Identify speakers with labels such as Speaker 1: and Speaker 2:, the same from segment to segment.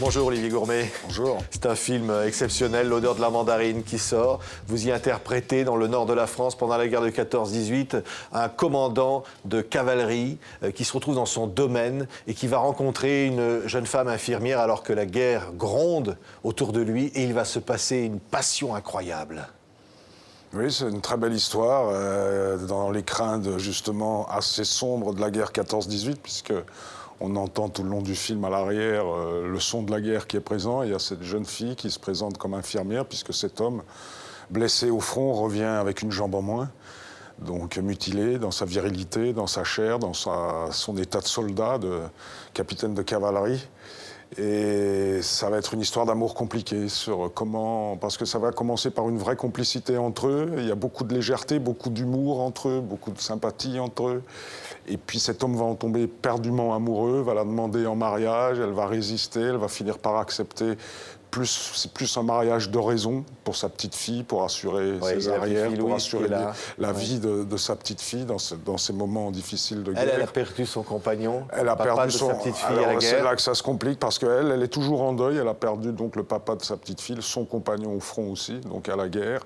Speaker 1: Bonjour Olivier Gourmet.
Speaker 2: Bonjour.
Speaker 1: C'est un film exceptionnel, L'odeur de la mandarine, qui sort. Vous y interprétez dans le nord de la France, pendant la guerre de 14-18, un commandant de cavalerie qui se retrouve dans son domaine et qui va rencontrer une jeune femme infirmière alors que la guerre gronde autour de lui et il va se passer une passion incroyable.
Speaker 2: Oui, c'est une très belle histoire dans l'écrin justement assez sombre de la guerre 14-18, puisque on entend tout le long du film à l'arrière le son de la guerre qui est présent. Il y a cette jeune fille qui se présente comme infirmière, puisque cet homme, blessé au front, revient avec une jambe en moins, donc mutilé dans sa virilité, dans sa chair, dans son état de soldat, de capitaine de cavalerie. Et ça va être une histoire d'amour compliquée sur comment... Parce que ça va commencer par une vraie complicité entre eux. Il y a beaucoup de légèreté, beaucoup d'humour entre eux, beaucoup de sympathie entre eux. Et puis cet homme va en tomber perdument amoureux, va la demander en mariage, elle va résister, elle va finir par accepter. C'est plus un mariage de raison pour sa petite fille, pour assurer ses arrières, pour assurer la vie de sa petite fille dans ces moments difficiles de guerre.
Speaker 1: Elle a perdu son compagnon,
Speaker 2: elle a perdu
Speaker 1: sa petite fille à la guerre.
Speaker 2: C'est là que ça se complique parce qu'elle est toujours en deuil. Elle a perdu donc le papa de sa petite fille, son compagnon au front aussi, donc à la guerre.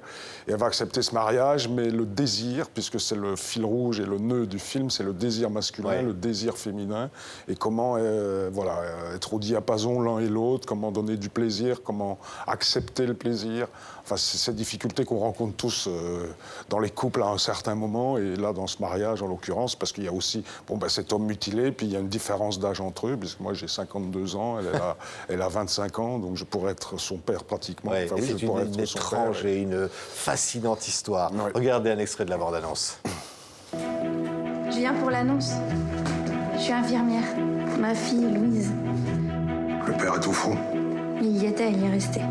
Speaker 2: Et elle va accepter ce mariage, mais le désir, puisque c'est le fil rouge et le nœud du film, c'est le désir masculin, le désir féminin, et comment être au diapason l'un et l'autre, comment donner du plaisir, comment accepter le plaisir. Enfin, c'est ces difficultés qu'on rencontre tous dans les couples à un certain moment, et là, dans ce mariage, en l'occurrence, parce qu'il y a aussi cet homme mutilé, puis il y a une différence d'âge entre eux, puisque moi, j'ai 52 ans, elle a 25 ans, donc je pourrais être son père pratiquement.
Speaker 1: Ouais, enfin, c'est une étrange et une fascinante histoire. Ouais. Regardez un extrait de la bande-annonce.
Speaker 3: Je viens pour l'annonce. Je suis infirmière. Ma fille, Louise.
Speaker 4: Le père est au front.
Speaker 3: Il y était, il y est resté.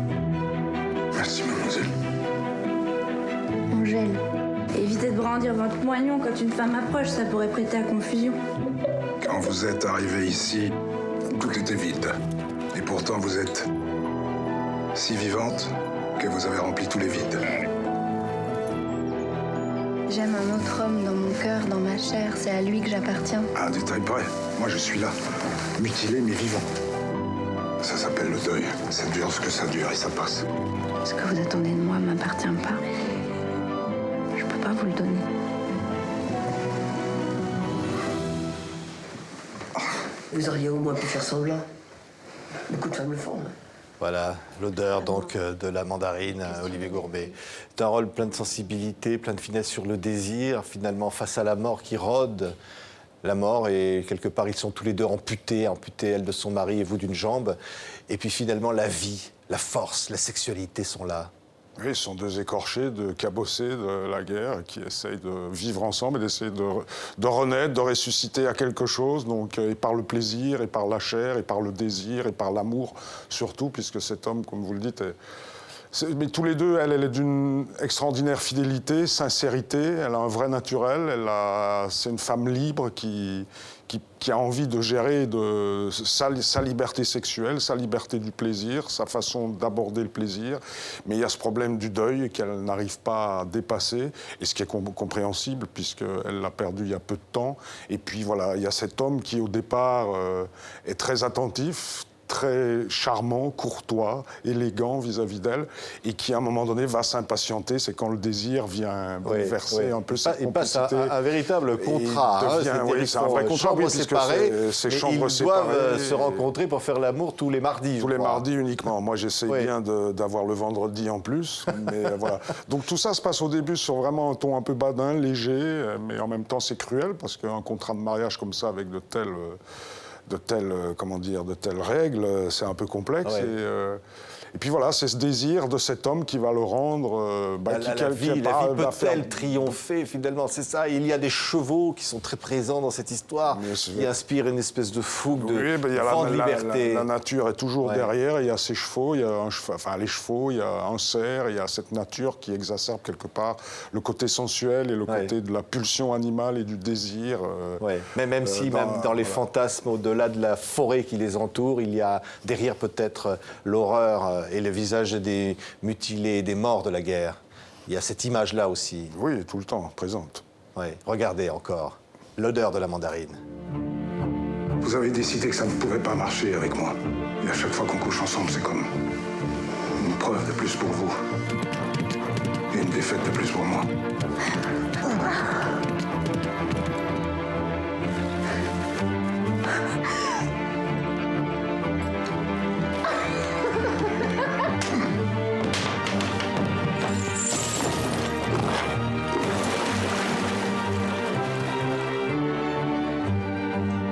Speaker 4: Merci, mademoiselle.
Speaker 3: Angèle, évitez de brandir votre moignon quand une femme approche, ça pourrait prêter à confusion.
Speaker 4: Quand vous êtes arrivé ici, tout était vide. Et pourtant, vous êtes si vivante que vous avez rempli tous les vides.
Speaker 3: J'aime un autre homme dans mon cœur, dans ma chair. C'est à lui que j'appartiens.
Speaker 4: À un détail près, moi je suis là, mutilé mais vivant. Ça s'appelle le deuil. Ça dure ce que ça dure et ça passe.
Speaker 3: Ce que vous attendez de moi m'appartient pas. Je peux pas vous le donner.
Speaker 5: Vous auriez au moins pu faire semblant. Beaucoup de femmes le font.
Speaker 1: Voilà, l'odeur donc de la mandarine, Olivier Gourmet. C'est un rôle plein de sensibilité, plein de finesse sur le désir, finalement face à la mort qui rôde. La mort, et quelque part, ils sont tous les deux amputés, elle de son mari et vous d'une jambe. Et puis finalement, la vie, la force, la sexualité sont là.
Speaker 2: Oui, ils sont deux écorchés, de cabossés de la guerre, qui essayent de vivre ensemble et d'essayer de renaître, de ressusciter à quelque chose, donc, et par le plaisir, et par la chair, et par le désir, et par l'amour, surtout, puisque cet homme, comme vous le dites, mais tous les deux, elle est d'une extraordinaire fidélité, sincérité, elle a un vrai naturel, c'est une femme libre qui a envie de gérer sa liberté sexuelle, sa liberté du plaisir, sa façon d'aborder le plaisir. Mais il y a ce problème du deuil qu'elle n'arrive pas à dépasser, et ce qui est compréhensible, puisqu'elle l'a perdu il y a peu de temps. Et puis voilà, il y a cet homme qui, au départ, est très attentif, très charmant, courtois, élégant vis-à-vis d'elle, et qui, à un moment donné, va s'impatienter. C'est quand le désir vient bouleverser un peu sa complicité.
Speaker 1: Il passe un véritable contrat.
Speaker 2: C'est un vrai contrat, puisque
Speaker 1: c'est chambres séparées. Ils doivent se rencontrer pour faire l'amour tous les mardis.
Speaker 2: Tous les mardis uniquement. Moi, j'essaie bien d'avoir le vendredi en plus. Mais voilà. Donc tout ça se passe au début sur vraiment un ton un peu badin, léger, mais en même temps, c'est cruel, parce qu'un contrat de mariage comme ça, avec de telles règles, c'est un peu complexe. Ouais. Et puis voilà, c'est ce désir de cet homme qui va le rendre...
Speaker 1: la vie peut-elle triompher, finalement, c'est ça. Il y a des chevaux qui sont très présents dans cette histoire, qui inspirent une espèce de fougue, de liberté.
Speaker 2: La nature est toujours derrière, il y a ces chevaux, il y a les chevaux, il y a un cerf, il y a cette nature qui exacerbe quelque part le côté sensuel et le côté de la pulsion animale et du désir.
Speaker 1: Mais même si, dans les fantasmes, au-delà de la forêt qui les entoure, il y a derrière peut-être l'horreur et le visage des mutilés, des morts de la guerre. Il y a cette image-là aussi.
Speaker 2: Oui, tout le temps, présente.
Speaker 1: Oui, regardez encore, l'odeur de la mandarine.
Speaker 4: Vous avez décidé que ça ne pouvait pas marcher avec moi. Et à chaque fois qu'on couche ensemble, c'est comme une preuve de plus pour vous. Et une défaite de plus pour moi.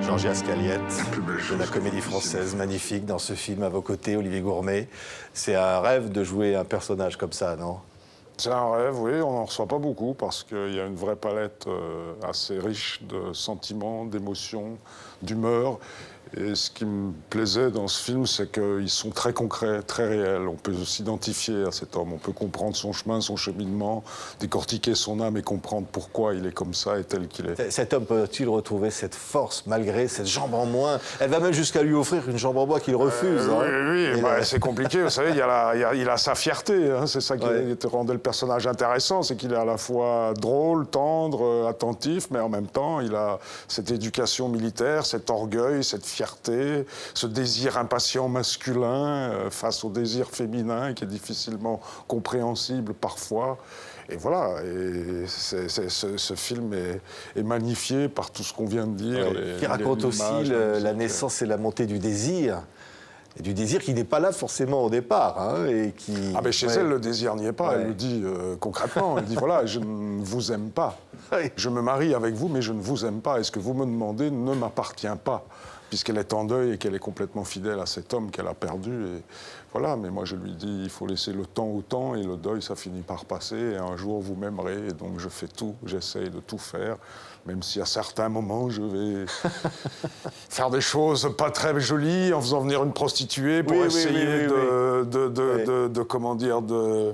Speaker 1: Georgie Ascaliette,
Speaker 4: plus belle
Speaker 1: de
Speaker 4: chose
Speaker 1: la
Speaker 4: que
Speaker 1: comédie
Speaker 4: vous
Speaker 1: française, magnifique dans ce film à vos côtés, Olivier Gourmet. C'est un rêve de jouer un personnage comme ça, non?
Speaker 2: C'est un rêve, oui, on n'en reçoit pas beaucoup parce qu'il y a une vraie palette assez riche de sentiments, d'émotions, d'humeur. Et ce qui me plaisait dans ce film, c'est qu'ils sont très concrets, très réels. On peut s'identifier à cet homme, on peut comprendre son chemin, son cheminement, décortiquer son âme et comprendre pourquoi il est comme ça et tel qu'il est.
Speaker 1: Cet homme peut-il retrouver cette force malgré cette jambe en moins? Elle va même jusqu'à lui offrir une jambe en bois qu'il refuse.
Speaker 2: Oui,
Speaker 1: hein.
Speaker 2: oui,
Speaker 1: Et
Speaker 2: bah,
Speaker 1: là-
Speaker 2: c'est compliqué. Vous savez, il a sa fierté. Hein, c'est ça qui rendait le personnage intéressant. C'est qu'il est à la fois drôle, tendre, attentif, mais en même temps, il a cette éducation militaire, cet orgueil, cette fierté, ce désir impatient masculin face au désir féminin qui est difficilement compréhensible parfois. Et voilà, et ce film est magnifié par tout ce qu'on vient de dire.
Speaker 1: qui raconte aussi la naissance et la montée du désir. Et du désir qui n'est pas là forcément au départ. Hein, et qui,
Speaker 2: Ah ben chez elle, le désir n'y est pas. Elle le dit concrètement. Elle dit, voilà, je ne vous aime pas.
Speaker 1: Oui.
Speaker 2: Je me marie avec vous, mais je ne vous aime pas. Et ce que vous me demandez ne m'appartient pas, puisqu'elle est en deuil et qu'elle est complètement fidèle à cet homme qu'elle a perdu. Et voilà, mais moi je lui dis, il faut laisser le temps au temps, et le deuil, ça finit par passer. Et un jour, vous m'aimerez, et donc je fais tout, j'essaye de tout faire. Même si à certains moments, je vais faire des choses pas très jolies, en faisant venir une prostituée pour essayer de comment dire, de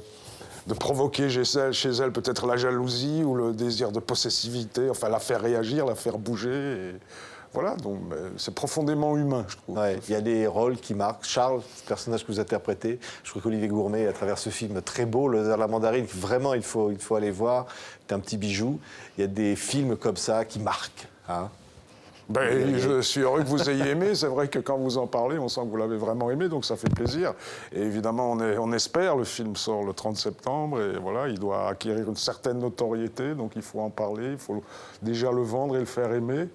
Speaker 2: provoquer chez elle peut-être la jalousie ou le désir de possessivité, enfin la faire réagir, la faire bouger. Et voilà, donc c'est profondément humain, je trouve.
Speaker 1: Ouais, il y a des rôles qui marquent. Charles, ce personnage que vous interprétez, je trouve qu'Olivier Gourmet, à travers ce film très beau, Le Hasard de la Mandarine, vraiment il faut aller voir, c'est un petit bijou. Il y a des films comme ça qui marquent. Hein.
Speaker 2: Ben, je suis heureux que vous ayez aimé. C'est vrai que quand vous en parlez, on sent que vous l'avez vraiment aimé, donc ça fait plaisir. Et évidemment, on espère, le film sort le 30 septembre, et voilà, il doit acquérir une certaine notoriété, donc il faut en parler, il faut déjà le vendre et le faire aimer.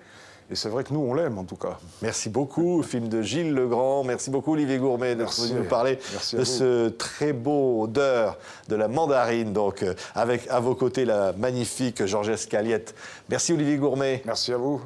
Speaker 2: Et c'est vrai que nous, on l'aime, en tout cas.
Speaker 1: Merci beaucoup, film de Gilles Legrand. Merci beaucoup, Olivier Gourmet, d'être venu nous parler de ce très beau odeur de la mandarine. Donc, avec à vos côtés la magnifique Georgie Ascaliette. Merci, Olivier Gourmet.
Speaker 2: Merci à vous.